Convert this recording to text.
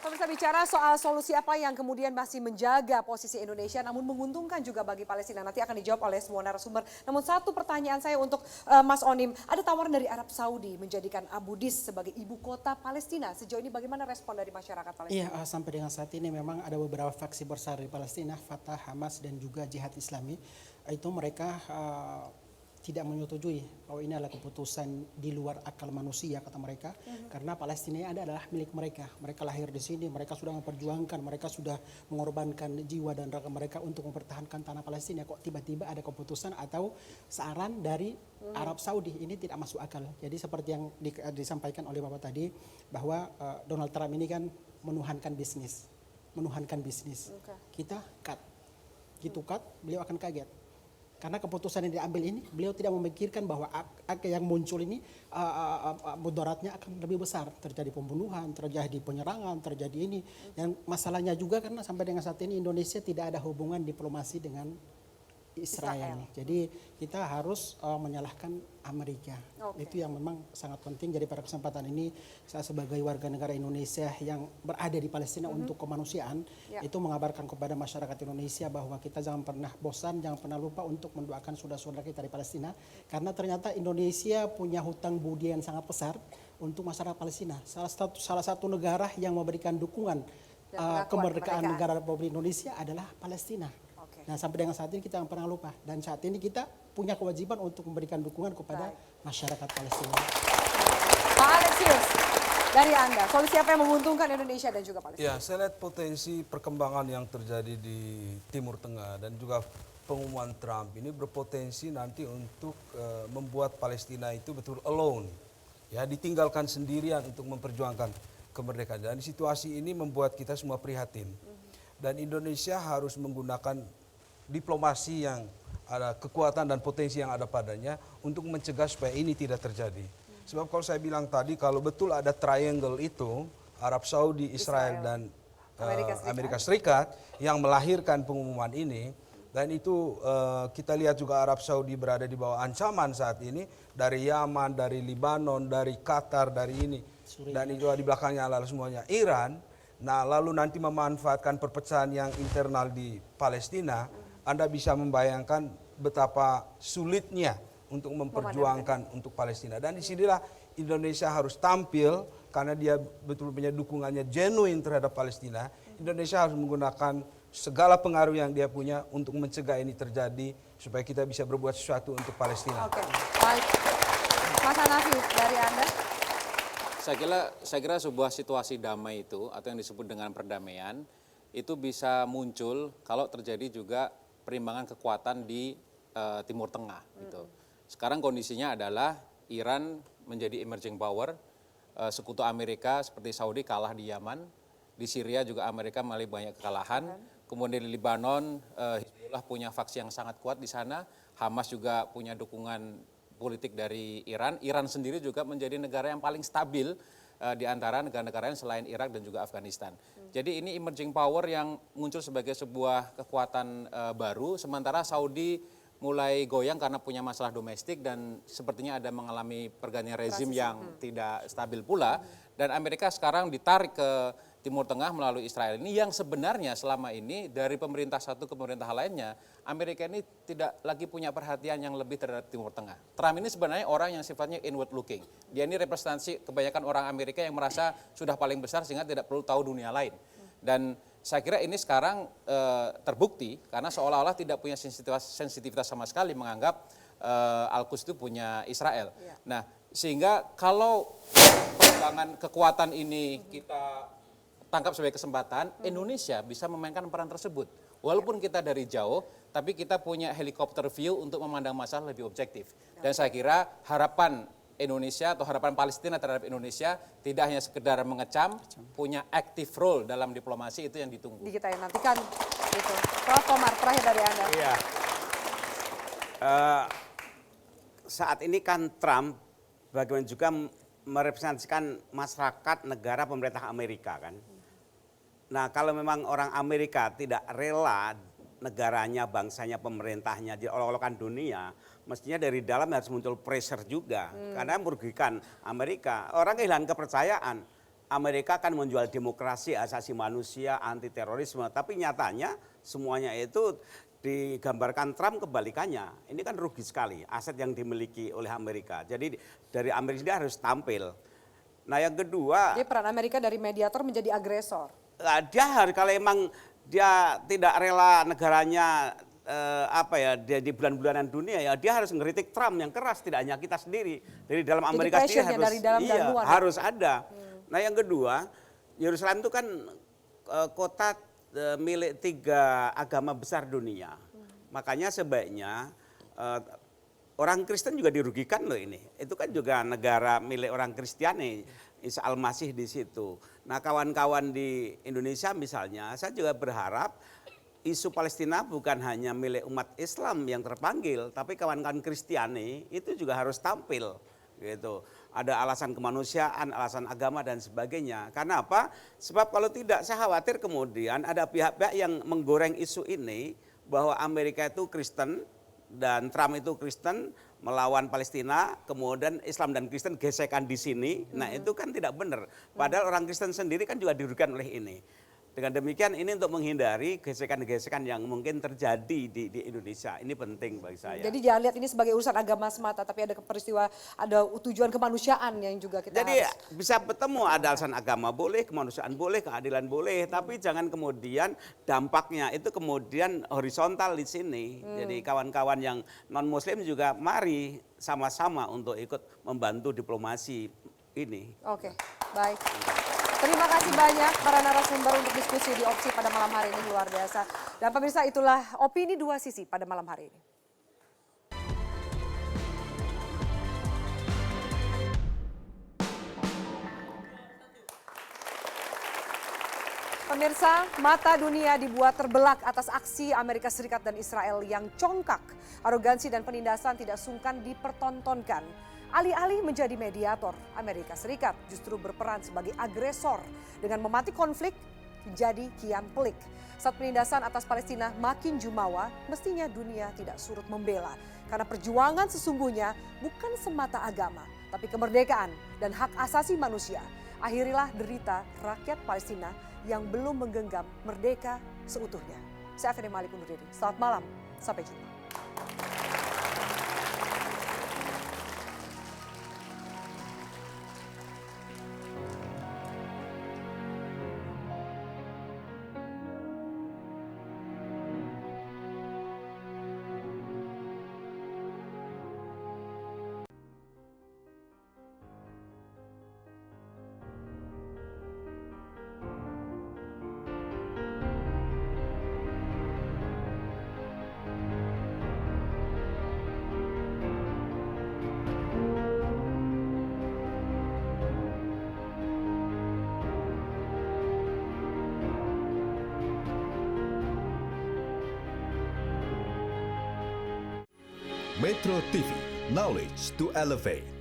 Pemirsa, bicara soal solusi apa yang kemudian masih menjaga posisi Indonesia namun menguntungkan juga bagi Palestina, nanti akan dijawab oleh semua narasumber. Namun satu pertanyaan saya untuk Mas Onim, ada tawaran dari Arab Saudi menjadikan Abu Dis sebagai ibu kota Palestina. Sejauh ini bagaimana respon dari masyarakat Palestina? Iya, sampai dengan saat ini memang ada beberapa faksi besar di Palestina, Fatah, Hamas, dan juga Jihad Islami. Itu mereka tidak menyetujui bahwa ini adalah keputusan di luar akal manusia, kata mereka. Karena Palestina adalah milik mereka. Mereka lahir di sini, mereka sudah memperjuangkan, mereka sudah mengorbankan jiwa dan raga mereka untuk mempertahankan tanah Palestina. Kok tiba-tiba ada keputusan atau saran dari Arab Saudi, ini tidak masuk akal. Jadi seperti yang disampaikan oleh Bapak tadi, bahwa Donald Trump ini kan menuhankan bisnis. Kita cut. Gitu cut, beliau akan kaget. Karena keputusan yang diambil ini, beliau tidak memikirkan bahwa yang muncul ini mudaratnya akan lebih besar. Terjadi pembunuhan, terjadi penyerangan, terjadi ini. Dan masalahnya juga karena sampai dengan saat ini Indonesia tidak ada hubungan diplomasi dengan Israel. Jadi kita harus menyalahkan Amerika. Itu yang memang sangat penting. Jadi pada kesempatan ini saya sebagai warga negara Indonesia yang berada di Palestina untuk kemanusiaan, itu mengabarkan kepada masyarakat Indonesia bahwa kita jangan pernah bosan, jangan pernah lupa untuk mendoakan saudara-saudara kita di Palestina. Karena ternyata Indonesia punya hutang budi yang sangat besar untuk masyarakat Palestina. Salah satu negara yang memberikan dukungan kemerdekaan negara Republik Indonesia adalah Palestina. Nah, sampai dengan saat ini kita jangan pernah lupa, dan saat ini kita punya kewajiban untuk memberikan dukungan kepada masyarakat Palestina. Pak Alexius, dari Anda, solusi apa yang menguntungkan Indonesia dan juga Palestina? Ya, saya lihat potensi perkembangan yang terjadi di Timur Tengah dan juga pengumuman Trump ini berpotensi nanti untuk membuat Palestina itu betul alone, ya, ditinggalkan sendirian untuk memperjuangkan kemerdekaan. Dan situasi ini membuat kita semua prihatin. Dan Indonesia harus menggunakan diplomasi yang ada kekuatan dan potensi yang ada padanya untuk mencegah supaya ini tidak terjadi. Sebab kalau saya bilang tadi, kalau betul ada triangle itu, Arab Saudi, Israel dan Amerika Serikat yang melahirkan pengumuman ini, dan itu kita lihat juga Arab Saudi berada di bawah ancaman saat ini dari Yaman, dari Libanon, dari Qatar, dari ini, dan juga di belakangnya adalah semuanya Iran. Nah, lalu nanti memanfaatkan perpecahan yang internal di Palestina, Anda bisa membayangkan betapa sulitnya untuk memperjuangkan untuk Palestina. Dan disinilah Indonesia harus tampil karena dia betul punya dukungannya genuine terhadap Palestina. Indonesia harus menggunakan segala pengaruh yang dia punya untuk mencegah ini terjadi supaya kita bisa berbuat sesuatu untuk Palestina. Oke, baik. Mas Hanafi, dari Anda? Saya kira sebuah situasi damai itu atau yang disebut dengan perdamaian itu bisa muncul kalau terjadi juga perimbangan kekuatan di Timur Tengah. Gitu. Sekarang kondisinya adalah Iran menjadi emerging power, sekutu Amerika seperti Saudi kalah di Yaman, di Syria juga Amerika mengalami banyak kekalahan, kemudian di Libanon Hizbullah punya faksi yang sangat kuat di sana, Hamas juga punya dukungan politik dari Iran. Iran sendiri juga menjadi negara yang paling stabil di antara negara-negara yang selain Irak dan juga Afghanistan. Jadi ini emerging power yang muncul sebagai sebuah kekuatan baru, sementara Saudi mulai goyang karena punya masalah domestik dan sepertinya ada mengalami pergantian rezim yang tidak stabil pula. Dan Amerika sekarang ditarik ke Timur Tengah melalui Israel ini yang sebenarnya selama ini dari pemerintah satu ke pemerintah lainnya, Amerika ini tidak lagi punya perhatian yang lebih terhadap Timur Tengah. Trump ini sebenarnya orang yang sifatnya inward looking. Dia ini representasi kebanyakan orang Amerika yang merasa sudah paling besar sehingga tidak perlu tahu dunia lain. Dan saya kira ini sekarang terbukti karena seolah-olah tidak punya sensitivitas sama sekali menganggap Al-Quds itu punya Israel. Nah, sehingga kalau perkembangan kekuatan ini kita tangkap sebagai kesempatan, Indonesia bisa memainkan peran tersebut. Walaupun kita dari jauh, tapi kita punya helikopter view untuk memandang masalah lebih objektif. Dan saya kira harapan Indonesia atau harapan Palestina terhadap Indonesia tidak hanya sekedar mengecam, punya active role dalam diplomasi itu yang ditunggu. Kita yang nantikan itu. Prof. Komar, terakhir dari Anda. Iya. Saat ini kan Trump bagaimana juga merepresentasikan masyarakat negara pemerintah Amerika kan. Nah, kalau memang orang Amerika tidak rela negaranya, bangsanya, pemerintahnya diolok-olokkan dunia, mestinya dari dalam harus muncul pressure juga. Karena merugikan Amerika. Orang kehilangan kepercayaan. Amerika kan menjual demokrasi, asasi manusia, anti terorisme, tapi nyatanya semuanya itu digambarkan Trump kebalikannya. Ini kan rugi sekali aset yang dimiliki oleh Amerika. Jadi dari Amerika dia harus tampil. Nah yang kedua, Jadi peran Amerika dari mediator menjadi agresor. dia harus kalau emang dia tidak rela negaranya dia di bulan-bulanan dunia ya dia harus ngeritik Trump yang keras, tidak hanya kita sendiri. Dari dalam Amerika sendiri harus dari dalam dan luar. harus ada. Nah yang kedua, Yerusalem itu kan kota milik 3 agama besar dunia. Makanya sebaiknya orang Kristen juga dirugikan loh ini. Itu kan juga negara milik orang Kristiani, Isa Al-Masih di situ. Nah kawan-kawan di Indonesia misalnya, saya juga berharap isu Palestina bukan hanya milik umat Islam yang terpanggil, tapi kawan-kawan Kristiani itu juga harus tampil. Gitu. Ada alasan kemanusiaan, alasan agama dan sebagainya. Karena apa? Sebab kalau tidak saya khawatir kemudian ada pihak-pihak yang menggoreng isu ini bahwa Amerika itu Kristen dan Trump itu Kristen melawan Palestina, kemudian Islam dan Kristen gesekan di sini. Nah, itu kan tidak benar. Padahal orang Kristen sendiri kan juga dirugikan oleh ini. Dengan demikian ini untuk menghindari gesekan-gesekan yang mungkin terjadi di Indonesia. Ini penting bagi saya. Jadi jangan lihat ini sebagai urusan agama semata, tapi ada peristiwa, ada tujuan kemanusiaan yang juga kita Jadi harus. bisa bertemu, ada alasan agama boleh, kemanusiaan boleh, keadilan boleh, tapi jangan kemudian dampaknya itu kemudian horizontal di sini. Jadi kawan-kawan yang non Muslim juga mari sama-sama untuk ikut membantu diplomasi ini. Oke, baik. Terima kasih banyak para narasumber untuk diskusi di Opsi pada malam hari ini, luar biasa. Dan pemirsa, itulah opini dua sisi pada malam hari ini. Pemirsa, mata dunia dibuat terbelak atas aksi Amerika Serikat dan Israel yang congkak. Arogansi dan penindasan tidak sungkan dipertontonkan. Alih-alih menjadi mediator, Amerika Serikat justru berperan sebagai agresor dengan mematik konflik menjadi kian pelik. Saat penindasan atas Palestina makin jumawa, mestinya dunia tidak surut membela. Karena perjuangan sesungguhnya bukan semata agama, tapi kemerdekaan dan hak asasi manusia. Akhirilah derita rakyat Palestina yang belum menggenggam merdeka seutuhnya. Saya Afeni Malik undur diri. Selamat malam, sampai jumpa. Metro TV, knowledge to elevate.